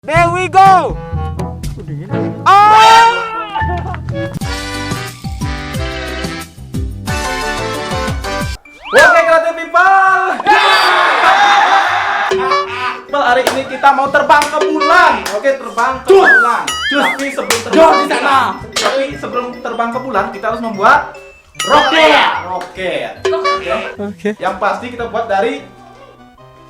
There we go. Oh! Oke, kreatif people. Hari ini kita mau terbang ke bulan. Oke, terbang ke bulan. Tapi sebelum terbang ke bulan, kita harus membuat roket. Oke. Yang pasti kita buat dari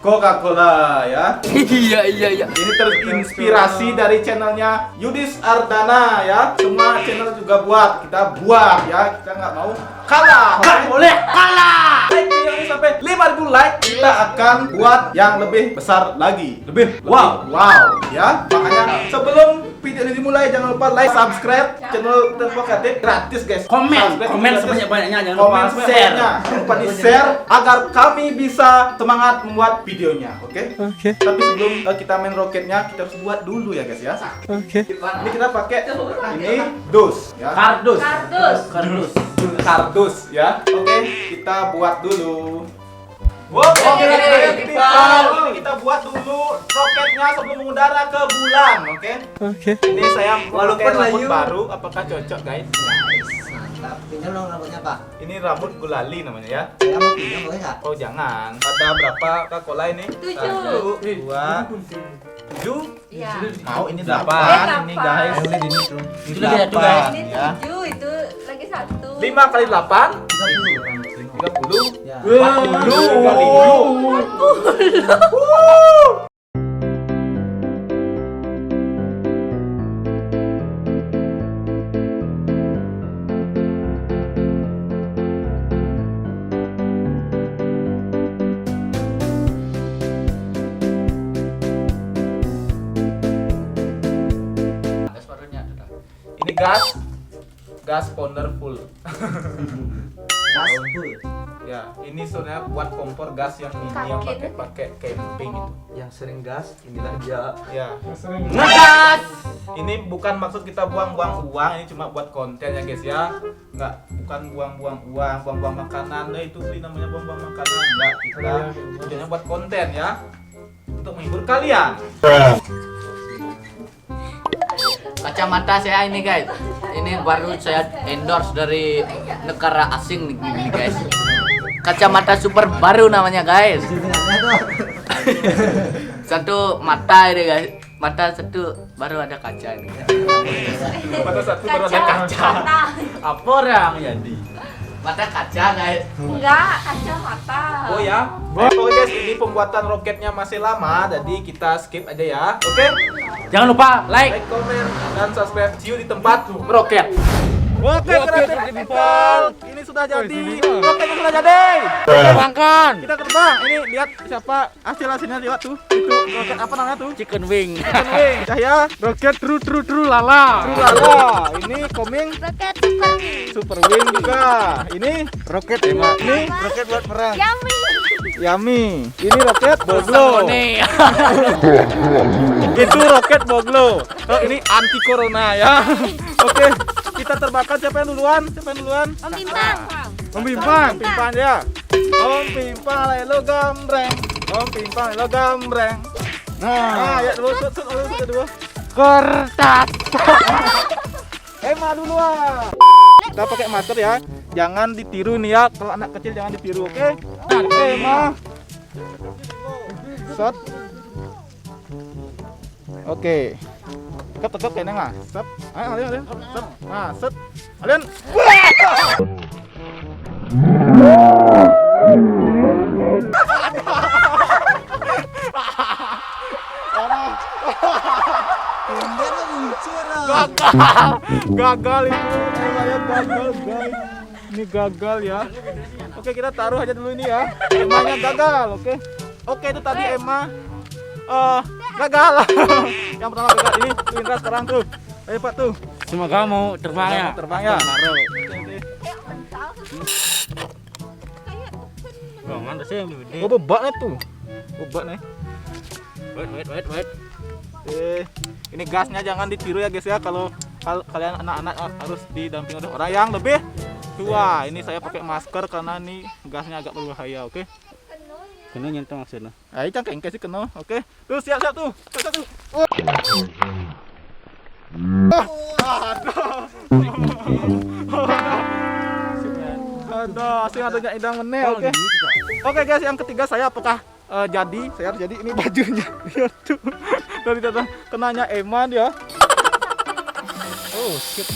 Coca-Cola ya. Iya. Ini terinspirasi dari channelnya Yudis Ardana ya. Semua channel juga kita buat ya. Kita nggak mau kalah. Nggak boleh kalah. Like video ini sampai 5.000 like, kita akan buat yang lebih besar lagi. Lebih wow ya. Makanya sebelum video ini dimulai jangan lupa like, subscribe channel Tempo Kreatif gratis guys. Komen sebanyak-banyaknya, jangan lupa share. Jangan lupa di share agar kami bisa semangat membuat videonya, oke? Tapi sebelum kita main roketnya, kita harus buat dulu ya guys ya. Ini kita pakai ini dus ya. Kardus ya. Oke, kita buat dulu. Oke, kita buat dulu roketnya sebelum mengudara ke bulan, oke? Ini saya pakai rambut baru, apakah cocok guys? Mantap. Pinjam dong rambutnya, Pak. Ini rambut gulali namanya ya. Saya mau pinjam boleh nggak? Oh jangan. Ada berapa Coca-Cola ini? 1, 2, 7. Iya. Mau ini 8 ini 8. guys. Boleh di ini tuh. Itu lagi satu, guys. Ini Ya. 7, itu lagi 1. 5 kali 8 30. Ya. 40. Ini gas powder full. Gas full. Ya, ini sebenarnya buat kompor gas yang mini yang pakai camping itu. Yang sering gas, inilah dia. Ya. Ngegas. Ini bukan maksud kita buang-buang uang, ini cuma buat konten ya guys ya. Bukan buang-buang uang, buang-buang makanan. Nah, itu sih namanya buang-buang makanan. Enggak, kita tujuannya buat konten ya. Untuk menghibur kalian. Kacamata saya ini guys. Ini baru saya endorse dari negara asing nih guys. Kacamata super baru namanya guys. Satu mata ini guys. Mata satu baru ada kaca ini. Mata satu baru ada kaca. Apa orang jadi? Mata kaca guys. Enggak, kacamata. Oh ya. Oke guys, ini pembuatan roketnya masih lama, jadi kita skip aja ya. Oke? Jangan lupa like. Like, komen, dan subscribe. See you di tempat meroket. Oke, kreatif people. Ini sudah jadi. Roketnya sudah jadi. Terbangkan. Kita terbang. Ini lihat siapa hasilnya lihat tuh. Itu roket apa namanya tuh? Chicken wing. Chicken wing. Cahaya roket tru lala. Ini coming Roket super wing. super wing juga. Ini roket Ema. Ini roket buat perang. Yummy. Ini roket boglo. Nih. Itu roket boglo. Oh, ini anti corona ya. Oke, kita terbangkan. Siapa yang duluan? Om Bintang. Om Pimpang ya. Om Pimpang lelo gambreng. Nah, ya dulu sut dulu. Kertas. Ema duluan. Kita pakai masker ya. Jangan ditiru nih ya. Kalau anak kecil jangan ditiru, oke? Ema. Shot. Oke. Tegap kayaknya nggak? Stop. Ayo, kalian. Stop. Nah, set. Kalian. Gagal itu. Kalian gagal, guys. Ini gagal ya. Oke, kita taruh aja dulu ini ya. Emanya gagal, oke. Oke, itu tadi Emma gagal. Yang pertama gagal. Ini Indra sekarang tuh. Ayo Pak tuh. Semoga mau terbang ya. Terbang ya. Mana sih yang gede? Oh, bebaknya tuh. Bebak nih. Wait. Ini gasnya jangan ditiru ya guys ya. Kalau kalian anak-anak harus didampingi oleh orang yang lebih tua. Ini saya pakai masker karena nih gasnya agak berbahaya, oke? Kena nyentuh maksudnya. Ayo cangkeng kasih kena. Oke. Tuh siap tuh. Siap tuh. Aduh, asing adanya idang meneh. Oke. Oke guys, yang ketiga saya apakah jadi? Saya harus jadi ini bajunya. Lihat tuh. Dari tadi kenanya Eman ya. Oh, shit.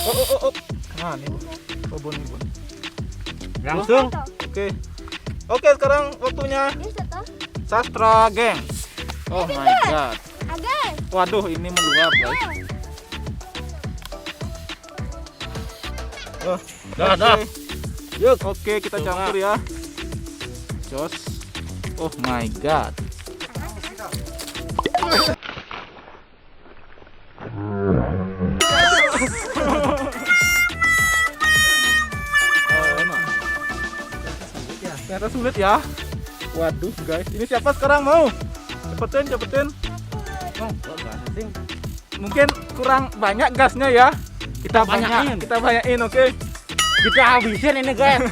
Oh. Nah, nih. Oh, bon. Langsung. Oke, sekarang waktunya Sastra Geng. Oh my god. Agas. Waduh, ini meluap, guys. Oh, Dah. Yuk, oke, kita campur ya. Jos. Oh my god. Ternyata sulit ya. Waduh guys, ini siapa sekarang mau? Cepetin. Mungkin kurang banyak gasnya ya. Kita banyakin, oke. Kita habisin ini guys.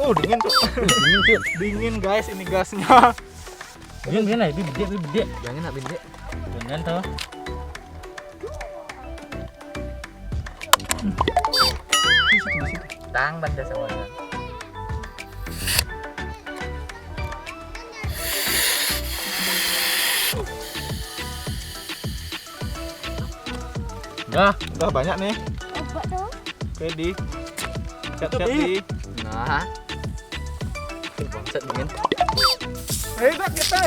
Oh dingin tuh. Dingin guys ini gasnya. Biar lah, bide. Jangan nak binde. Bener tuh. Tang banda semuanya. Udah banyak nih. Obat dong. Oke di. Siap-siap di. Nah. Bangsat dingin. Hebat kita.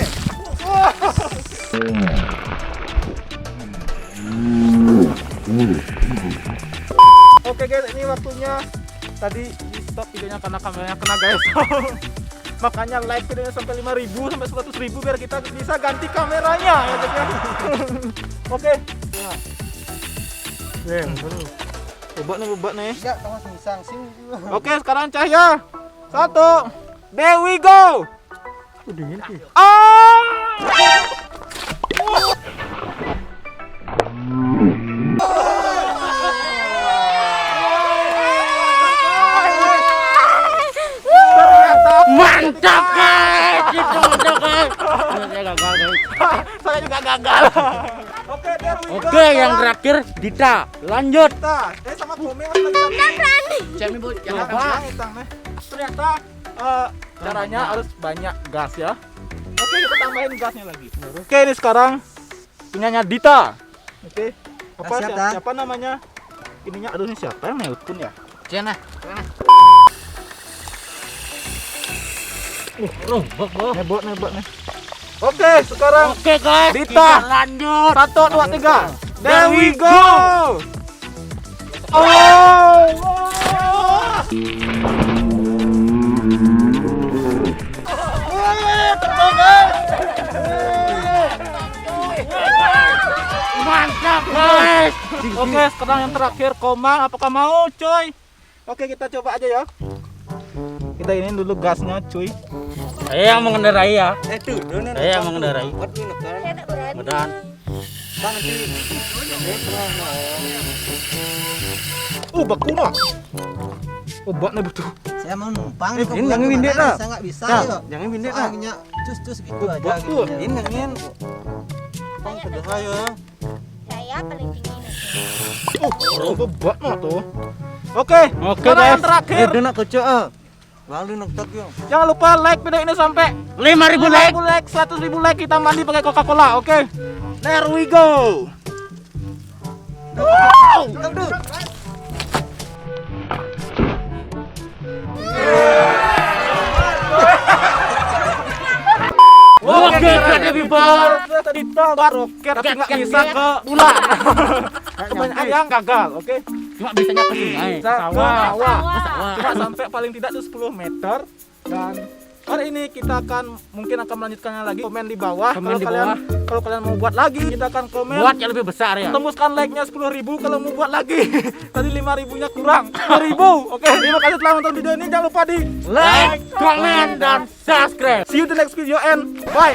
Oke guys, ini waktunya. Tadi di stop videonya karena kameranya kena guys. Makanya like videonya sampai 5.000 sampai 100.000 biar kita bisa ganti kameranya ya guys ya. Oke. Obat nih. Ya, kamu semisang sing. Oke, sekarang cahaya. 1. There we go. Dingin sih. Mantap guys. Itu mantap guys. Saya gagal guys. Saya juga gagal. Oke, there we go. Oke, yang terakhir Dita. Lanjut. Sama Komeng lagi. Cemi bu, jangan Jangan. Ternyata caranya harus banyak gas ya. Oke, kita tambahin gasnya lagi. Oke, ini sekarang punyanya Dita. Oke. Apa siapa namanya? Ininya aduh ini siapa yang nelpon ya? Cina. Nebot nih. Oke, sekarang Oke guys, Dita. kita lanjut. 1 2 3. There we go. Oh. Mantap guys. Oke, sekarang yang terakhir Komang, apakah mau coy? Oke, kita coba aja ya. Kita ini dulu gasnya cuy. Saya yang mengendarai ya. Tuh, Saya yang mengendarai. Saya tak berani. Mudahan. Baku mah. Obatnya betul. Saya mau numpang. Ini jangan binde dah. Saya nggak bisa Nah, yuk. jangan binde dah. Soalnya cus gitu aja. Obat tuh. Gitu. Ini jangan. Bang kedua ya. Saya paling tinggi. Obat mah tuh. Oke, Oke sekarang guys. yang terakhir. nak kecil. Lalu nak tak yo. Jangan lupa like video ini sampai 5.000 like. 100.000 like, kita mandi pakai Coca-Cola, oke? There we go. Oke, kada people. Kita roket tapi nggak bisa ke bulan. Kebanyakan yang gagal, oke? Cuma bisanya ke sungai. Sawah. Sawah. Cuma sampai paling tidak tuh 10 meter dan hari ini kita akan mungkin akan melanjutkannya lagi. Komen di bawah Komen di kalau kalian mau buat lagi, kita akan komen. Buat yang lebih besar ya. Tembuskan like-nya 10.000 kalau mau buat lagi. Tadi 5.000-nya kurang. 10.000. Oke, terima kasih telah nonton video ini. Jangan lupa di Like, comment, dan subscribe. See you the next video and bye.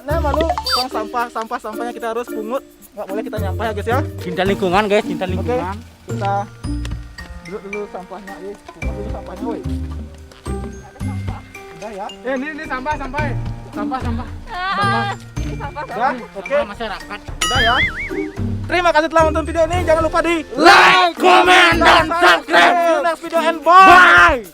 Nah malu, sampahnya kita harus pungut. Nggak boleh kita nyampah ya guys ya. Cinta lingkungan guys, cinta Oke, lingkungan. kita duduk dulu sampahnya, pungut dulu sampahnya, woi. ya. Ini sampah. Ini sampah. Udah, oke. Masyarakat. Udah ya. Terima kasih telah nonton video ini. Jangan lupa di Like, comment, dan subscribe. See you next video and bye.